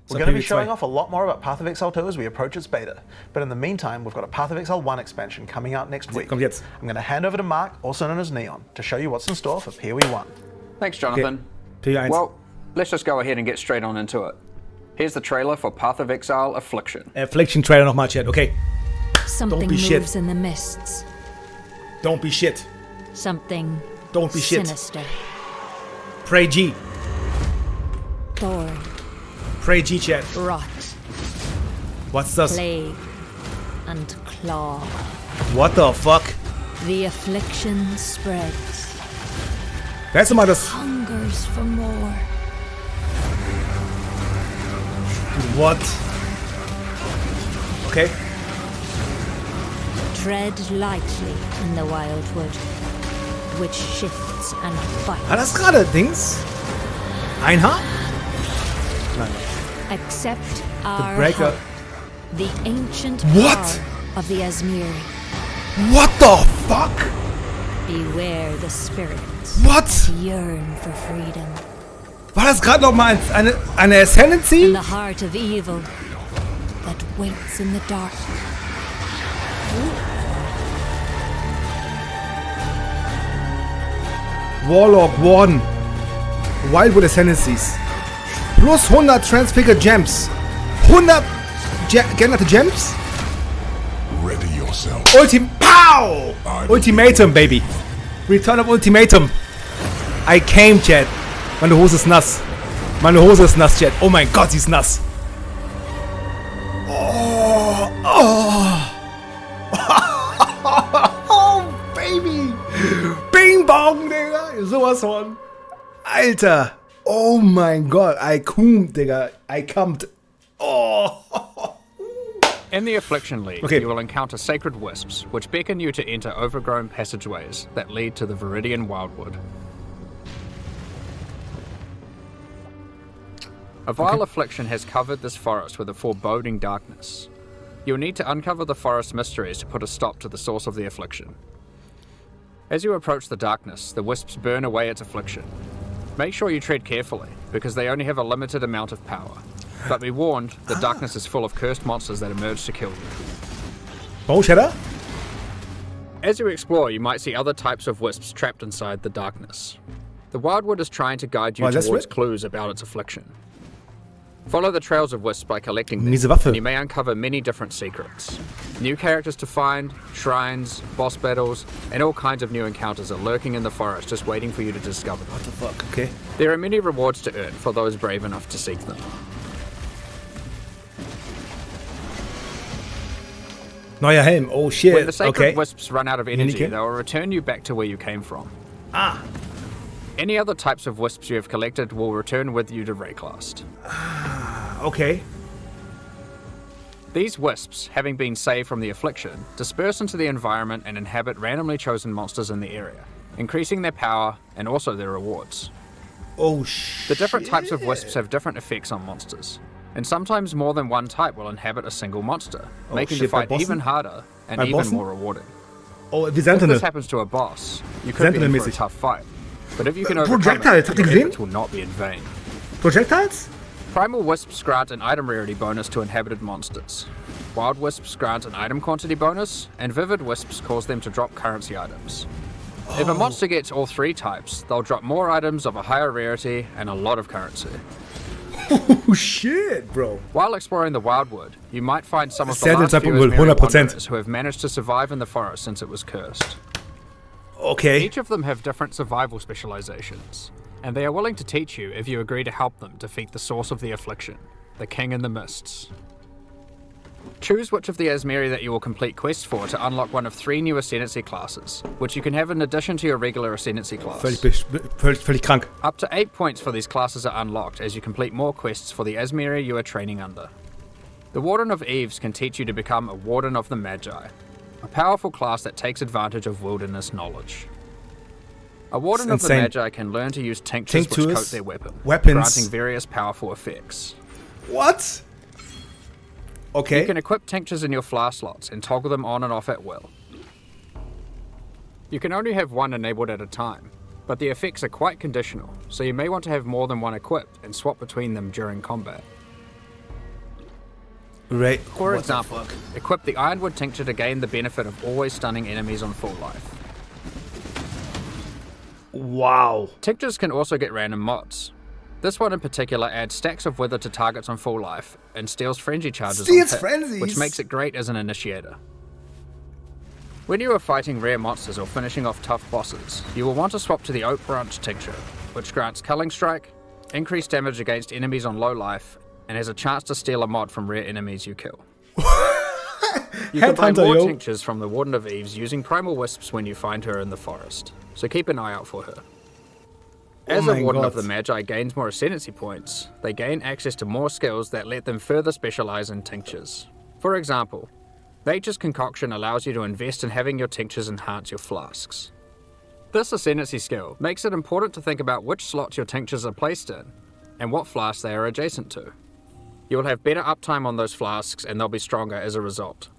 We're going to be showing off a lot more about Path of Exile 2 as we approach its beta, but in the meantime, we've got a Path of Exile 1 expansion coming out next week. I'm going to hand over to Mark, also known as Neon, to show you what's in store for PoE 1. Thanks, Jonathan. Well, let's just go ahead and get straight on into it. Here's the trailer for Path of Exile Affliction. Affliction Trailer nochmal, Chat, okay. Something moves in the mists. Don't be shit. Something Don't be sinister. shit. Pray G. Thorn. Pray G, Chat. Rot. What's this? Plague. And claw. What the fuck? The affliction spreads. Weißt du mal das? Hungers for more. What? Okay. Tread lightly in the wildwood, which shifts and bites. War das gerade Dings? Ein Haar? Nein. Accept our breaker. help, the ancient What? power of the Asmiri. What the fuck? Beware the spirits What? that yearn for freedom. War das gerade noch mal eine Ascendancy? In the heart of evil that waits in the dark. Warlock Warden. Wildwood Ascendancies. Plus 100 Transfigured Gems. 100 geänderte Gems? Ready yourself. Pow! Ultimatum, baby. Return of Ultimatum. I came, Chat. Meine Hose ist nass. Meine Hose ist nass, Chat. Oh mein Gott, sie ist nass. Oh, oh. Oh, baby. Bing bong, Digga. Sowas von. Alter. Oh mein Gott. I coomed, Digga. I cummed. Oh. In the Affliction League, you will encounter sacred wisps, which beckon you to enter overgrown passageways that lead to the Viridian Wildwood. A vile affliction has covered this forest with a foreboding darkness. You'll need to uncover the forest mysteries to put a stop to the source of the affliction. As you approach the darkness, the wisps burn away its affliction. Make sure you tread carefully, because they only have a limited amount of power. But be warned, the darkness is full of cursed monsters that emerge to kill you. Oh, Shadow? As you explore, you might see other types of wisps trapped inside the darkness. The Wildwood is trying to guide you towards clues about its affliction. Follow the trails of wisps by collecting them, and you may uncover many different secrets. New characters to find, shrines, boss battles, and all kinds of new encounters are lurking in the forest just waiting for you to discover them. What the fuck, okay. There are many rewards to earn for those brave enough to seek them. Neuer Helm, oh shit, When the sacred wisps run out of energy, they will return you back to where you came from. Ah. Any other types of wisps you have collected will return with you to Rayclast. Okay. These wisps, having been saved from the affliction, disperse into the environment and inhabit randomly chosen monsters in the area, increasing their power and also their rewards. Oh shit. The different types of wisps have different effects on monsters, and sometimes more than one type will inhabit a single monster, making the fight even harder and even more rewarding. Oh, if this happens to a boss, you could be in for a tough fight, but if you can overcome it, your efforts will not be in vain. Projectiles? Primal wisps grant an item rarity bonus to inhabited monsters. Wild wisps grant an item quantity bonus, and vivid wisps cause them to drop currency items. If a monster gets all three types, they'll drop more items of a higher rarity and a lot of currency. Oh shit, bro. While exploring the Wildwood, you might find some of the last few Asmiri wanderers who have managed to survive in the forest since it was cursed. Okay. Each of them have different survival specializations, and they are willing to teach you if you agree to help them defeat the source of the affliction, the King in the Mists. Choose which of the Asmiri that you will complete quests for to unlock one of 3 new Ascendancy classes, which you can have in addition to your regular Ascendancy class. Völlig krank. Up to 8 points for these classes are unlocked as you complete more quests for the Asmiri you are training under. The Warden of Eves can teach you to become a Warden of the Magi, a powerful class that takes advantage of wilderness knowledge. A Warden of the Magi can learn to use tinctures which coat their weapons, granting various powerful effects. What? Okay. You can equip tinctures in your flask slots and toggle them on and off at will. You can only have one enabled at a time, but the effects are quite conditional, so you may want to have more than one equipped and swap between them during combat. For example, equip the Ironwood Tincture to gain the benefit of always stunning enemies on full life. Wow. Tinctures can also get random mods. This one in particular adds stacks of wither to targets on full life and steals frenzy charges on hit, which makes it great as an initiator. When you are fighting rare monsters or finishing off tough bosses, you will want to swap to the Oak Branch Tincture, which grants Culling Strike, increased damage against enemies on low life, and has a chance to steal a mod from rare enemies you kill. You can buy more tinctures from the Warden of Eves using Primal Wisps when you find her in the forest, so keep an eye out for her. As a Warden of the Magi gains more Ascendancy points, they gain access to more skills that let them further specialize in tinctures. For example, Nature's Concoction allows you to invest in having your tinctures enhance your flasks. This Ascendancy skill makes it important to think about which slots your tinctures are placed in, and what flasks they are adjacent to. You will have better uptime on those flasks and they'll be stronger as a result.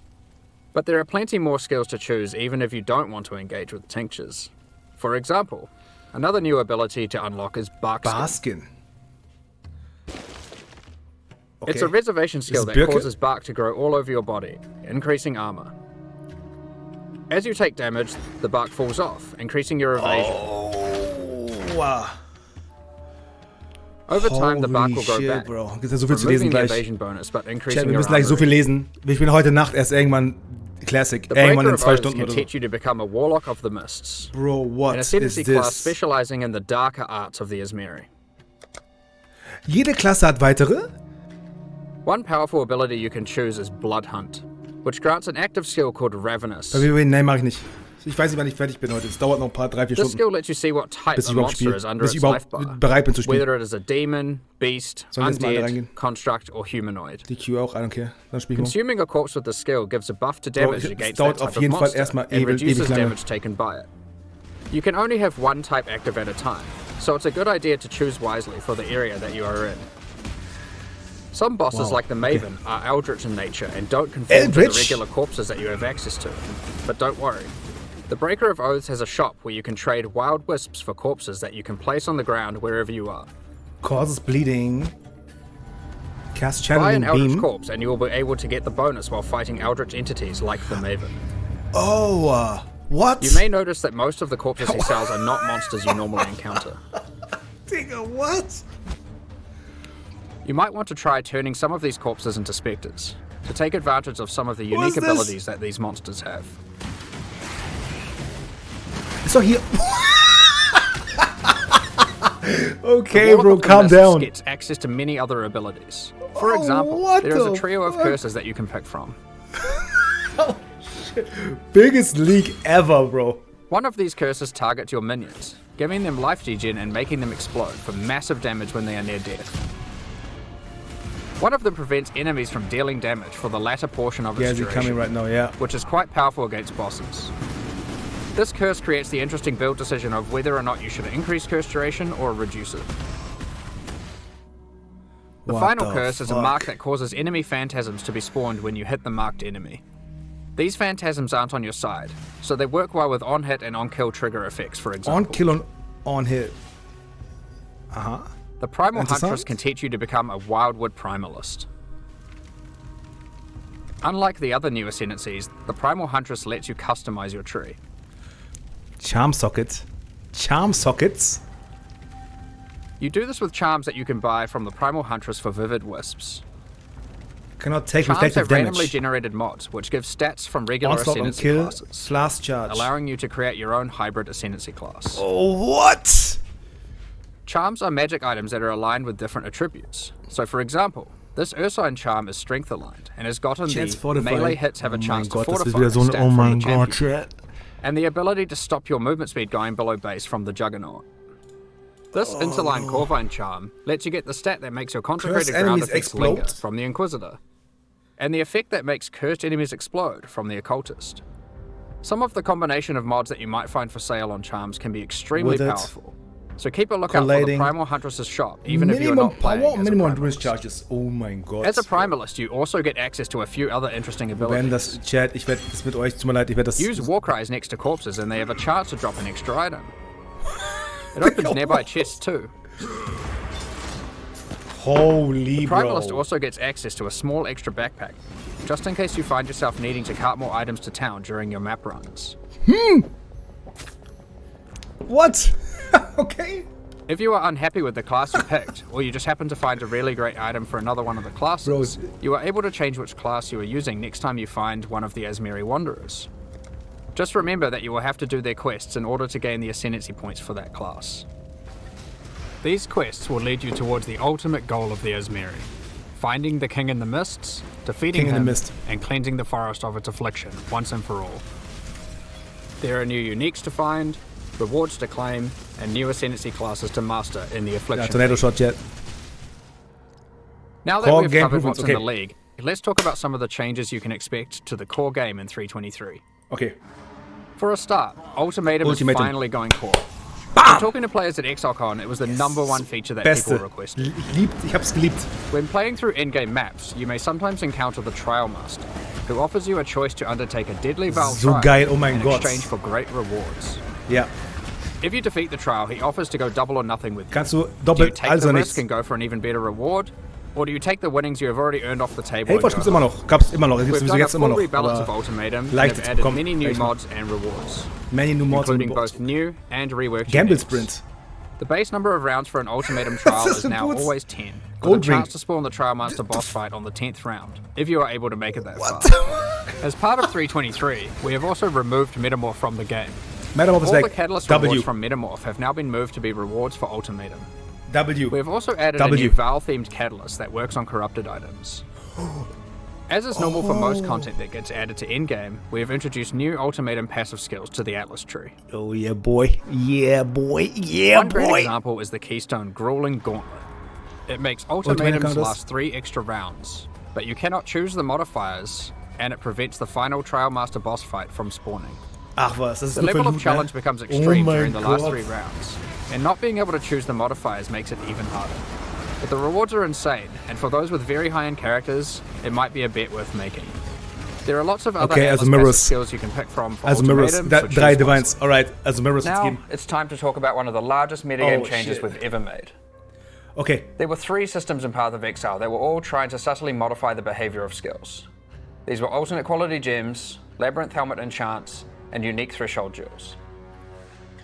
But there are plenty more skills to choose even if you don't want to engage with tinctures. For example, another new ability to unlock is Barkskin. Okay. It's a reservation skill that causes bark to grow all over your body, increasing armor. As you take damage, the bark falls off, increasing your evasion. Over time, the bark will grow back, Bro. Gibt ja so viel zu lesen gleich. Bonus, but Chat, wir müssen gleich so viel lesen. Ich bin heute Nacht erst irgendwann Classic. Irgendwann in 2 Stunden oder so. Teach you to become a Warlock of the Mists. Bro, what an is Ascendancy this? Class specializing in the darker arts of the Ismeri. Jede Klasse hat weitere? One powerful ability you can choose is Blood Hunt, which grants an active skill called Ravenous. Nein, mach ich nicht. Ich weiß nicht, wann ich fertig bin heute. Es dauert noch ein paar 3-4 Stunden. This skill lets you see what type of monster is under its life bar, bereit bin zu spielen. whether it is a demon, beast, undead, construct, or humanoid. Die Q auch, I don't care. Dann spiel ich mal. Consuming a corpse with the skill gives a buff to damage against that type of monster and ewig reduces lange. damage taken by it. You can only have one type active at a time, so it's a good idea to choose wisely for the area that you are in. Some bosses like the Maven are eldritch in nature and don't conform to the regular corpses that you have access to. But don't worry. The Breaker of Oaths has a shop where you can trade wild wisps for corpses that you can place on the ground wherever you are. Causes bleeding. Cast Buy channeling an eldritch beam. corpse and you will be able to get the bonus while fighting eldritch entities like the Maven. Oh, what? You may notice that most of the corpses he sells are not monsters you normally encounter. Digga, what? You might want to try turning some of these corpses into specters, to take advantage of some of the unique abilities that these monsters have. So here. Okay, bro, calm down. Gets access to many other abilities. For example, there is a trio of curses that you can pick from. Oh, shit. Biggest leak ever, bro. One of these curses targets your minions, giving them life degen and making them explode for massive damage when they are near death. One of them prevents enemies from dealing damage for the latter portion of its duration, coming right now, yeah. which is quite powerful against bosses. This curse creates the interesting build decision of whether or not you should increase curse duration or reduce it. The final curse is a mark that causes enemy phantasms to be spawned when you hit the marked enemy. These phantasms aren't on your side, so they work well with on-hit and on-kill trigger effects, for example. On-kill and on-hit. Uh-huh. The Primal Huntress can teach you to become a Wildwood Primalist. Unlike the other new ascendancies, the Primal Huntress lets you customize your tree. Charm sockets. Charm sockets? You do this with charms that you can buy from the Primal Huntress for Vivid Wisps. Cannot take charms reflective have damage. randomly generated mods, which give stats from regular Onslaught ascendancy kill, classes, flask charge. allowing you to create your own hybrid ascendancy class. Oh, what? Charms are magic items that are aligned with different attributes. So for example, this Ursine charm is strength aligned and has gotten the melee hits have a chance to fortify stat from the champion, and the ability to stop your movement speed going below base from the Juggernaut. This interline Corvine charm lets you get the stat that makes your concentrated ground effects linger from the Inquisitor, and the effect that makes cursed enemies explode from the Occultist. Some of the combination of mods that you might find for sale on charms can be extremely powerful. So keep a lookout for the Primal Huntress's shop, even if you're not playing as a Minimum Primalist charges. Oh mein Gott. As a Primalist, you also get access to a few other interesting abilities. Chat, ich werde das mit euch, tut mir leid, ich werde das... Use Warcries next to corpses and they have a chance to drop an extra item. It opens nearby chests too. Holy the Primalist also gets access to a small extra backpack, just in case you find yourself needing to cart more items to town during your map runs. What? Okay. If you are unhappy with the class you picked, or you just happen to find a really great item for another one of the classes, you are able to change which class you are using next time you find one of the Azmiri Wanderers. Just remember that you will have to do their quests in order to gain the ascendancy points for that class. These quests will lead you towards the ultimate goal of the Azmiri: finding the King in the Mists, defeating him, and cleansing the forest of its affliction once and for all. There are new uniques to find, rewards to claim, and new ascendancy classes to master in the affliction. Tornado shot yet. Now that we've covered what's in the league, let's talk about some of the changes you can expect to the core game in 3.23. Okay. For a start, Ultimatum is finally going core. When talking to players at ExileCon, it was the #1 feature that people requested. Ich hab's geliebt. When playing through in-game maps, you may sometimes encounter the Trial Master, who offers you a choice to undertake a deadly Val trial in exchange for great rewards. Ja. If you defeat the trial, he offers to go double or nothing with you. Kannst du Do you doppelt, take also the nichts. risk and go for an even better reward? Or do you take the winnings you have already earned off the table? Hey, gibt's immer noch. Gab's immer noch. Gibt's We've done a jetzt immer full noch. rebalance of Ultimatum and leicht, have added komm, many new leicht. mods and rewards, Many new mods including both new and reworked Gamble units. Sprint. The base number of rounds for an Ultimatum trial is now always 10, with a Gold ring. chance to spawn the Trial Master boss fight on the 10th round, if you are able to make it that far. As part of 3.23, we have also removed Metamorph from the game. Metamorph is All like the Catalyst rewards from Metamorph have now been moved to be rewards for Ultimatum. W. We have also added a new Val-themed Catalyst that works on corrupted items. As is normal for most content that gets added to endgame, we have introduced new Ultimatum passive skills to the Atlas tree. Oh yeah, boy. Yeah, boy. Yeah, One great example is the Keystone Grueling Gauntlet. It makes Ultimatums last 3 extra rounds, but you cannot choose the modifiers, and it prevents the final Trial Master boss fight from spawning. Ach was, das ist The level of challenge becomes extreme during the last 3 rounds, and not being able to choose the modifiers makes it even harder. But the rewards are insane, and for those with very high-end characters, it might be a bet worth making. There are lots of other passive skills you can pick from for Ultimatum, so drei Divines. Alright, also Mirrors now, it's time to talk about one of the largest metagame changes we've ever made. Okay. There were 3 systems in Path of Exile that were all trying to subtly modify the behavior of skills. These were alternate quality gems, Labyrinth Helmet enchants, and unique threshold jewels.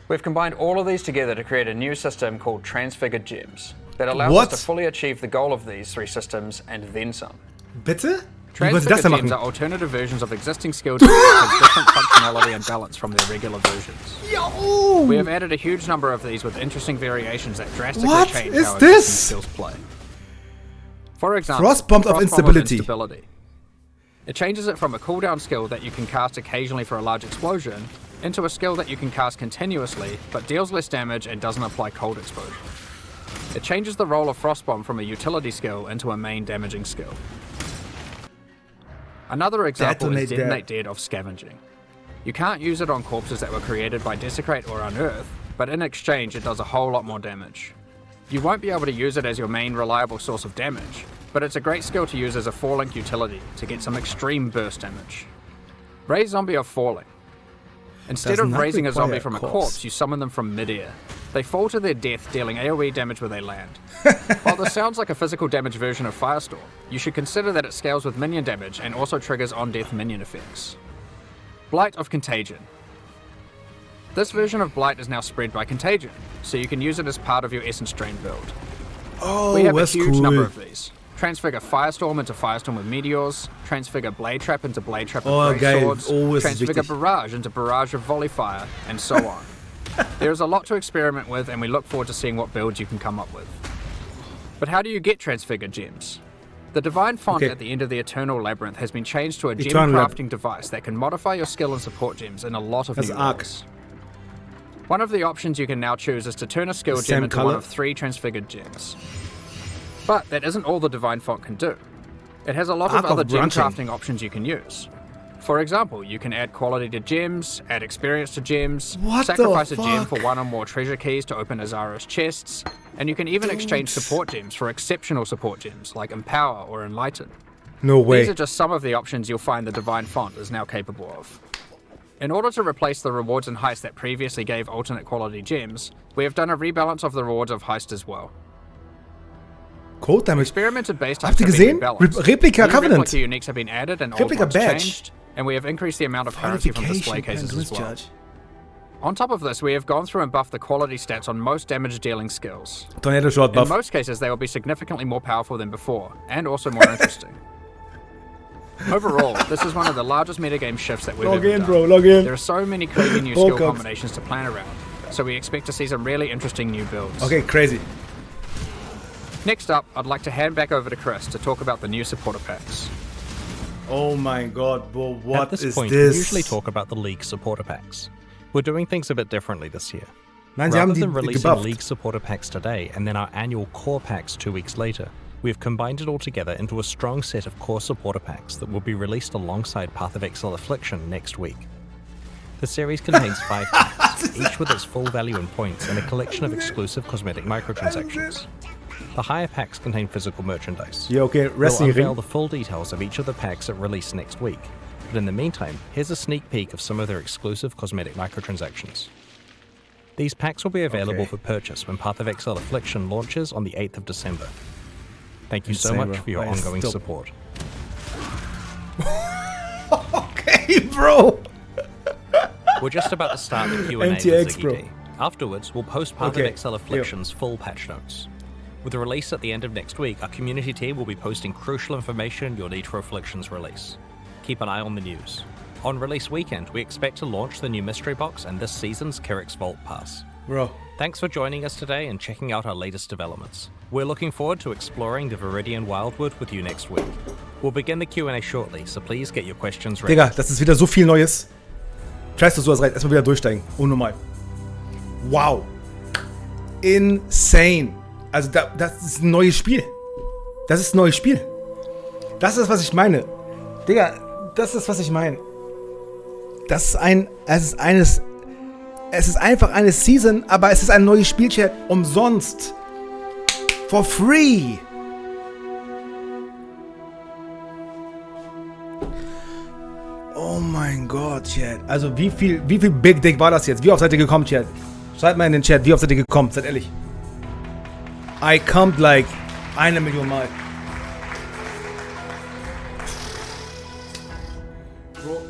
We've combined all of these together to create a new system called Transfigured Gems that allows us to fully achieve the goal of these 3 systems and then some. Bitte? Transfigured Gems are alternative versions of existing skill gems with different functionality and balance from their regular versions. Yo! We have added a huge number of these with interesting variations that drastically change how existing skills play. For example, Frostbomb of Instability. It changes it from a cooldown skill that you can cast occasionally for a large explosion into a skill that you can cast continuously but deals less damage and doesn't apply cold exposure. It changes the role of Frostbomb from a utility skill into a main damaging skill. Another example is Detonate Dead of Scavenging. You can't use it on corpses that were created by Desecrate or Unearth, but in exchange it does a whole lot more damage. You won't be able to use it as your main reliable source of damage, but it's a great skill to use as a 4-link utility to get some extreme burst damage. Raise Zombie of Falling. Instead of raising a zombie from a corpse, you summon them from mid-air. They fall to their death, dealing AoE damage where they land. While this sounds like a physical damage version of Firestorm, you should consider that it scales with minion damage and also triggers on-death minion effects. Blight of Contagion. This version of Blight is now spread by Contagion, so you can use it as part of your Essence Drain build. Oh, we have a huge number of these. Transfigure Firestorm into Firestorm with Meteors, Transfigure Blade Trap into Blade Trap with Great Swords, Transfigure Barrage into Barrage of Volley Fire, and so on. There is a lot to experiment with, and we look forward to seeing what builds you can come up with. But how do you get Transfigured Gems? The Divine Font at the end of the Eternal Labyrinth has been changed to a gem crafting device that can modify your skill and support gems in a lot of new ways. One of the options you can now choose is to turn a skill gem into one of 3 Transfigured Gems. But that isn't all the Divine Font can do. It has a lot of other gem crafting options you can use. For example, you can add quality to gems, add experience to gems, sacrifice a gem for 1 or more treasure keys to open Azaros chests, and you can even exchange support gems for exceptional support gems like Empower or Enlighten. No way. These are just some of the options you'll find the Divine Font is now capable of. In order to replace the rewards in Heist that previously gave alternate quality gems, we have done a rebalance of the rewards of Heist as well. Code Damage. Experimented base Habt ihr gesehen? Replika Covenant. Uniques have been added and old ones changed, and we have increased the amount of currency from display cases as well. On top of this, we have gone through and buffed the quality stats on most damage-dealing skills. Tornado shot buff. In most cases, they will be significantly more powerful than before, and also more interesting. Overall, this is one of the largest metagame shifts that we've ever done. Log in. There are so many crazy new skill combinations to plan around, so we expect to see some really interesting new builds. Okay, crazy. Next up, I'd like to hand back over to Chris to talk about the new supporter packs. Oh my god, bro, what is this? At this point, we usually talk about the League supporter packs. We're doing things a bit differently this year. Rather than releasing League supporter packs today and then our annual core packs 2 weeks later, we have combined it all together into a strong set of core supporter packs that will be released alongside Path of Exile Affliction next week. The series contains 5 packs, each with its full value in points and a collection of exclusive cosmetic microtransactions. The higher packs contain physical merchandise. Yeah, okay, we'll unveil the full details of each of the packs at release next week. But in the meantime, here's a sneak peek of some of their exclusive cosmetic microtransactions. These packs will be available for purchase when Path of Exile Affliction launches on the 8th of December. Thank you so much for your ongoing support. Okay, bro! We're just about to start the Q&A with Ziggy D. Afterwards, we'll post Path of Exile Affliction's full patch notes. With the release at the end of next week, our community team will be posting crucial information you'll need for Affliction's release. Keep an eye on the news. On release weekend, we expect to launch the new mystery box and this season's Kyrix Vault Pass. Bro. Thanks for joining us today and checking out our latest developments. We're looking forward to exploring the Viridian Wildwood with you next week. We'll begin the Q&A shortly, so please get your questions ready. Digga, das ist wieder so viel Neues. Scheiß, du hast recht. Erstmal wieder durchsteigen. Unnormal. Wow. Insane. Also, das ist ein neues Spiel. Das ist ein neues Spiel. Das ist, was ich meine. Digga, das ist, was ich meine. Es ist einfach eine Season, aber es ist ein neues Spiel, Chat. Umsonst. For free. Oh mein Gott, Chat. Also wie viel Big Dick war das jetzt? Wie oft seid ihr gekommen, Chat? Schreibt mal in den Chat, wie oft seid ihr gekommen? Seid ehrlich. I come like 1 Million Mal. Bro.